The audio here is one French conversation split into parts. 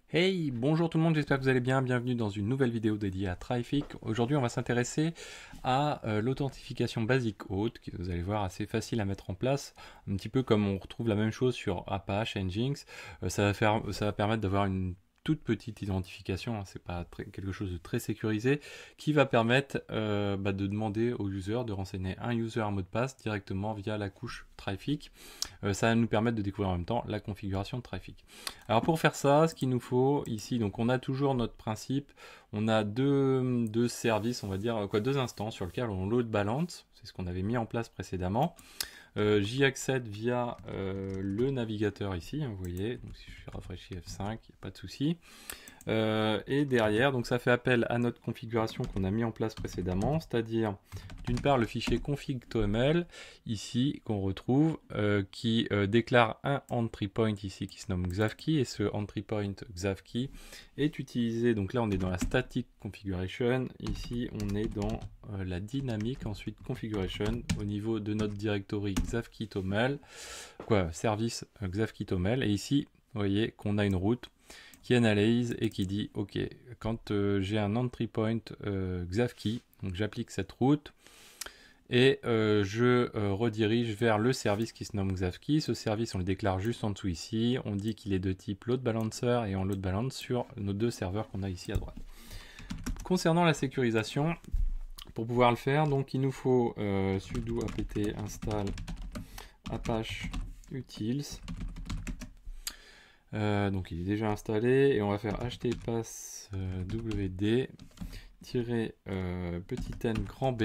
Hey, bonjour tout le monde, j'espère que vous allez bien, bienvenue dans une nouvelle vidéo dédiée à Trafic. Aujourd'hui on va s'intéresser à l'authentification basique haute, que vous allez voir assez facile à mettre en place, un petit peu comme on retrouve la même chose sur Apache, Nginx. Ça va permettre d'avoir une toute petite identification, hein, c'est pas quelque chose de très sécurisé, qui va permettre de demander au user de renseigner un user un mot de passe directement via la couche Trafic. Ça va nous permettre de découvrir en même temps la configuration de Trafic. Alors pour faire ça, ce qu'il nous faut ici, donc on a toujours notre principe, on a deux services, on va dire, deux instances sur lesquels on load balance, c'est ce qu'on avait mis en place précédemment. J'y accède via le navigateur ici, hein, vous voyez, donc si je rafraîchis F5, il n'y a pas de souci. Et derrière, donc ça fait appel à notre configuration qu'on a mis en place précédemment, c'est-à-dire d'une part le fichier config.toml ici qu'on retrouve qui déclare un entry point ici qui se nomme xavkey, et ce entry point xavkey est utilisé, donc là on est dans la static configuration, ici on est dans la dynamique ensuite configuration au niveau de notre directory xavkey.toml, service xavkey.toml, et ici vous voyez qu'on a une route qui analyse et qui dit ok, quand j'ai un entry point xavkey, donc j'applique cette route et je redirige vers le service qui se nomme xavkey. Ce service on le déclare juste en dessous ici, on dit qu'il est de type load balancer et on load balance sur nos deux serveurs qu'on a ici à droite. Concernant la sécurisation, pour pouvoir le faire, donc il nous faut sudo apt install apache utils. Donc il est déjà installé et on va faire htpass wd petit n grand B.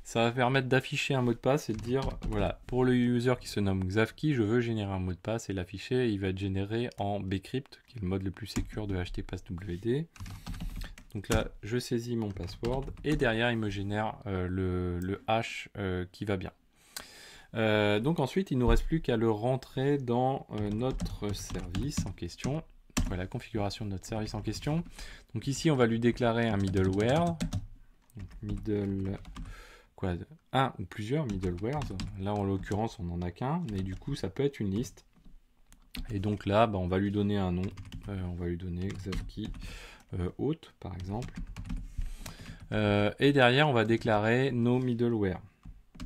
Ça va permettre d'afficher un mot de passe et de dire voilà, pour le user qui se nomme xavkey, je veux générer un mot de passe et l'afficher, il va être généré en bcrypt, qui est le mode le plus sécure de htpass wd. Donc là, je saisis mon password et derrière, il me génère le hash qui va bien. Donc ensuite, il ne nous reste plus qu'à le rentrer dans notre service en question, la configuration de notre service en question. Donc ici, on va lui déclarer un middleware, un ou plusieurs middlewares. Là, en l'occurrence, on n'en a qu'un, mais du coup, ça peut être une liste. Et donc là, on va lui donner un nom. On va lui donner xavkey hôte, par exemple. Et derrière, on va déclarer nos middleware.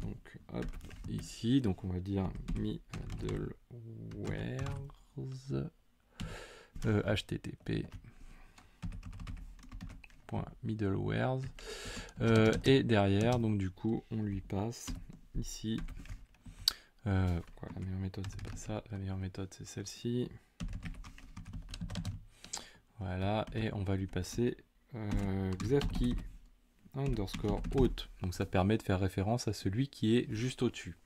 Donc, hop, ici, donc on va dire middlewares http middlewares et derrière, donc du coup, on lui passe ici. La meilleure méthode, c'est pas ça. La meilleure méthode, c'est celle-ci. Voilà, et on va lui passer xavkey underscore hôte. Donc ça permet de faire référence à celui qui est juste au-dessus.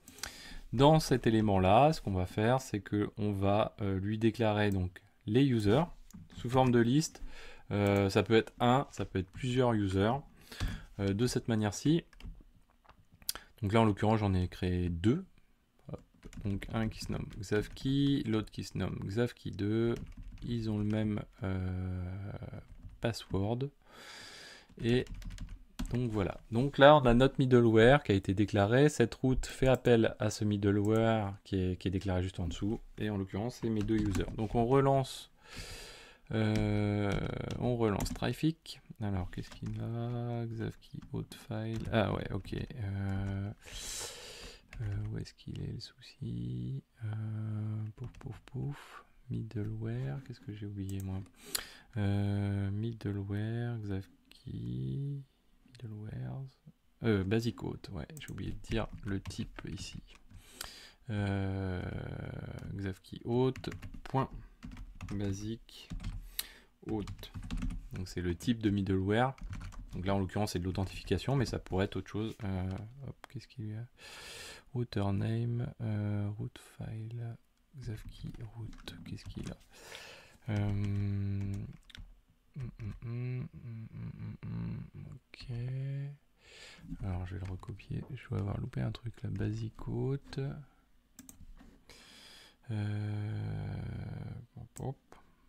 Dans cet élément-là, ce qu'on va faire, c'est qu'on va lui déclarer donc les users sous forme de liste. Ça peut être un, ça peut être plusieurs users de cette manière-ci. Donc là, en l'occurrence, j'en ai créé deux. Donc un qui se nomme xavkey, l'autre qui se nomme xavkey2. Ils ont le même password. Et donc voilà. Donc là, on a notre middleware qui a été déclaré. Cette route fait appel à ce middleware qui est déclaré juste en dessous. Et en l'occurrence, c'est mes deux users. Donc on relance Trafic. Alors, qu'est-ce qu'il a? Xavkey hot file. Ah ouais, ok. Où est-ce qu'il est le souci? Pouf. Middleware. Qu'est-ce que j'ai oublié moi? Middleware, Xavkey. Middlewares. Basic hot. Ouais, j'ai oublié de dire le type ici. Xavkey hot. Point. Basic hôte. Donc c'est le type de middleware. Donc là en l'occurrence c'est de l'authentification, mais ça pourrait être autre chose. Qu'est-ce qu'il y a? Router name, root file, xavkey root. Qu'est-ce qu'il a? Ok. Alors je vais le recopier. Je dois avoir loupé un truc là. Basic hôte.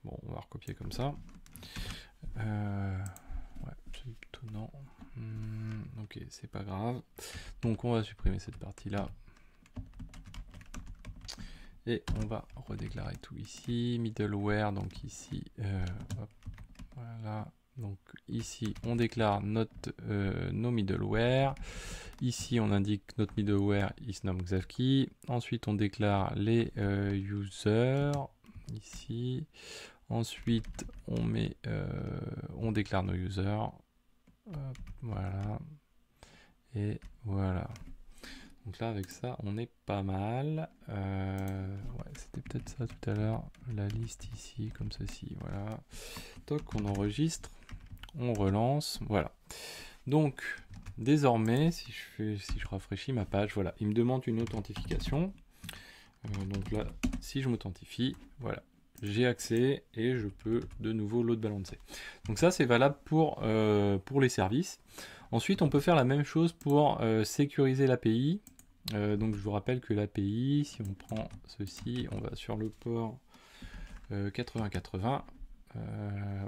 Bon, on va recopier comme ça. Ouais, c'est étonnant. Ok, c'est pas grave. Donc on va supprimer cette partie-là. Et on va redéclarer tout ici, middleware, donc ici, hop, voilà. Donc ici, on déclare nos middleware. Ici, on indique notre middleware, il se nomme Xavki. Ensuite, on déclare les users, ici. Ensuite, on déclare nos users. Hop, voilà. Et voilà. Donc là, avec ça, on est pas mal. Ouais, c'était peut-être ça tout à l'heure. La liste ici, comme ceci. Voilà. Toc, on enregistre. On relance. Voilà. Donc, désormais, si je rafraîchis ma page, voilà, il me demande une authentification. Donc là, si je m'authentifie, voilà, j'ai accès et je peux de nouveau load balancer. Donc ça, c'est valable pour les services. Ensuite, on peut faire la même chose pour sécuriser l'API. Donc je vous rappelle que l'API, si on prend ceci, on va sur le port 8080.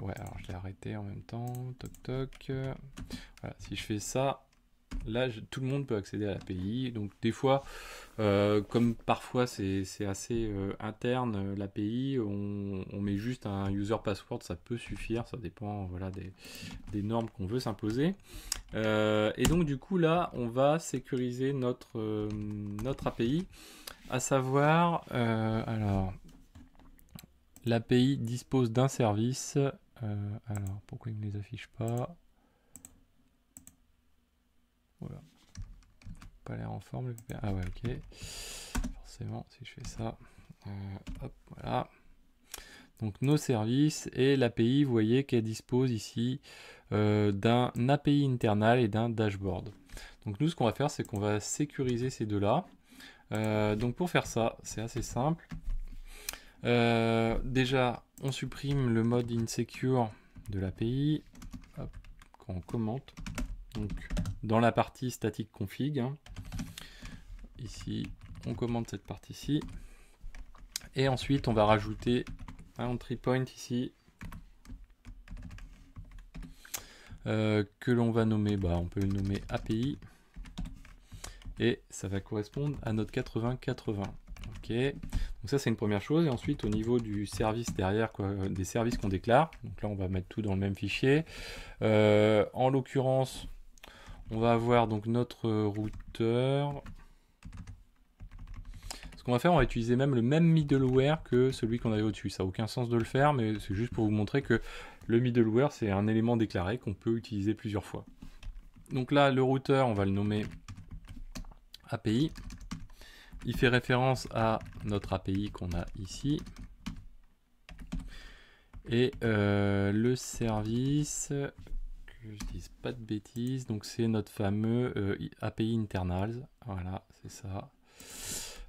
Ouais, alors je l'ai arrêté en même temps. Toc toc. Voilà, si je fais ça, là tout le monde peut accéder à l'API. Donc des fois, comme parfois c'est assez interne l'API, on met juste un user password, ça peut suffire, ça dépend voilà, des normes qu'on veut s'imposer. Et donc du coup là, on va sécuriser notre API, à savoir, alors, l'API dispose d'un service. Alors, pourquoi il ne les affiche pas? Voilà. Pas l'air en forme. Ah ouais, ok. Forcément, si je fais ça. Hop, voilà. Donc nos services et l'API, vous voyez qu'elle dispose ici d'un API internal et d'un dashboard. Donc nous, ce qu'on va faire, c'est qu'on va sécuriser ces deux-là. Donc pour faire ça, c'est assez simple. Déjà, on supprime le mode insecure de l'API quand on commente. Donc, dans la partie static config, hein. Ici, on commente cette partie-ci. Et ensuite, on va rajouter un entry point ici que l'on va nommer, on peut le nommer API. Et ça va correspondre à notre 8080. Ok, donc ça c'est une première chose. Et ensuite au niveau du service derrière, des services qu'on déclare, donc là on va mettre tout dans le même fichier. En l'occurrence, on va avoir donc notre routeur. Ce qu'on va faire, on va utiliser même le même middleware que celui qu'on avait au-dessus. Ça n'a aucun sens de le faire, mais c'est juste pour vous montrer que le middleware c'est un élément déclaré qu'on peut utiliser plusieurs fois. Donc là, le routeur, on va le nommer API. Il fait référence à notre API qu'on a ici. Et le service, que je dise pas de bêtises, donc c'est notre fameux API internals. Voilà, c'est ça.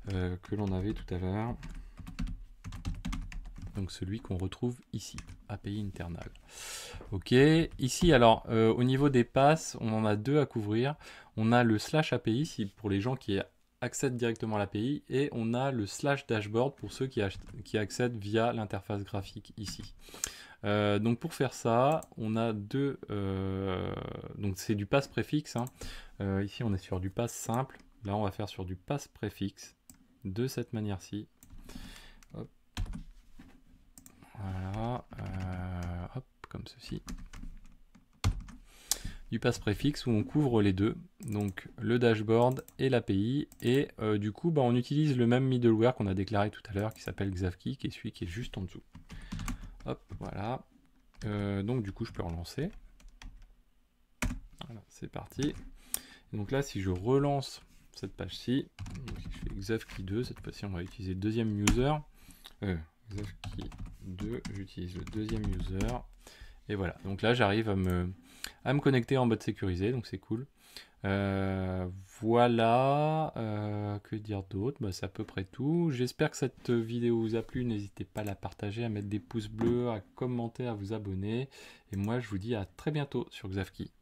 Que l'on avait tout à l'heure. Donc celui qu'on retrouve ici, API internal. Ok, ici alors au niveau des passes, on en a deux à couvrir. On a le /API pour les gens qui accèdent directement à l'API, et on a le /dashboard pour ceux qui accèdent via l'interface graphique ici. Donc pour faire ça, on a deux, donc c'est du pass préfixe, hein. Ici on est sur du pass simple, là on va faire sur du pass préfixe de cette manière-ci. Hop. Voilà, hop, comme ceci. Du pass préfixe où on couvre les deux, donc le dashboard et l'API, et du coup on utilise le même middleware qu'on a déclaré tout à l'heure qui s'appelle Xavki, qui est celui qui est juste en dessous. Hop, voilà. Donc du coup je peux relancer. Voilà, c'est parti. Et donc là si je relance cette page-ci, si je fais Xavki 2, cette fois-ci on va utiliser le deuxième user. Xavki 2, j'utilise le deuxième user. Et voilà, donc là j'arrive à me connecter en mode sécurisé, donc c'est cool. Voilà, que dire d'autre? C'est à peu près tout. J'espère que cette vidéo vous a plu. N'hésitez pas à la partager, à mettre des pouces bleus, à commenter, à vous abonner. Et moi je vous dis à très bientôt sur Xavki.